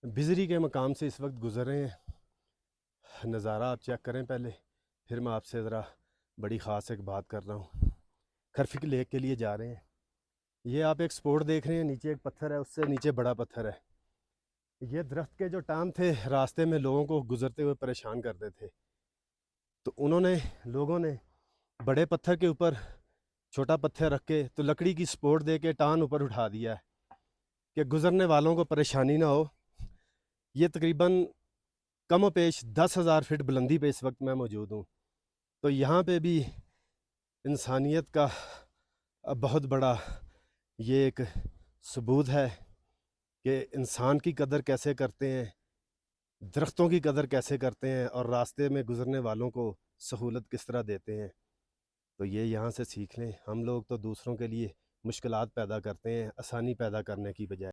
बिजरी के मकाम से इस वक्त गुज़र रहे हैं। नज़ारा आप चेक करें पहले, फिर मैं आपसे ज़रा बड़ी ख़ास एक बात कर रहा हूँ। खरफिक लेक के लिए जा रहे हैं। ये आप एक स्पॉट देख रहे हैं, नीचे एक पत्थर है, उससे नीचे बड़ा पत्थर है। ये दरख्त के जो टाम थे रास्ते में लोगों को गुज़रते हुए परेशान करते थे, तो लोगों ने बड़े पत्थर के ऊपर छोटा पत्थर रख के तो लकड़ी की सपोर्ट दे के टान ऊपर उठा दिया है कि गुज़रने वालों को परेशानी ना हो। ये तकरीबन कम पेश 10,000 फीट बुलंदी पे इस वक्त मैं मौजूद हूँ। तो यहाँ पे भी इंसानियत का बहुत बड़ा ये एक सबूत है कि इंसान की कदर कैसे करते हैं, दरख्तों की कदर कैसे करते हैं और रास्ते में गुज़रने वालों को सहूलत किस तरह देते हैं। तो ये यहाँ से सीख लें। हम लोग तो दूसरों के लिए मुश्किलात पैदा करते हैं आसानी पैदा करने की बजाय।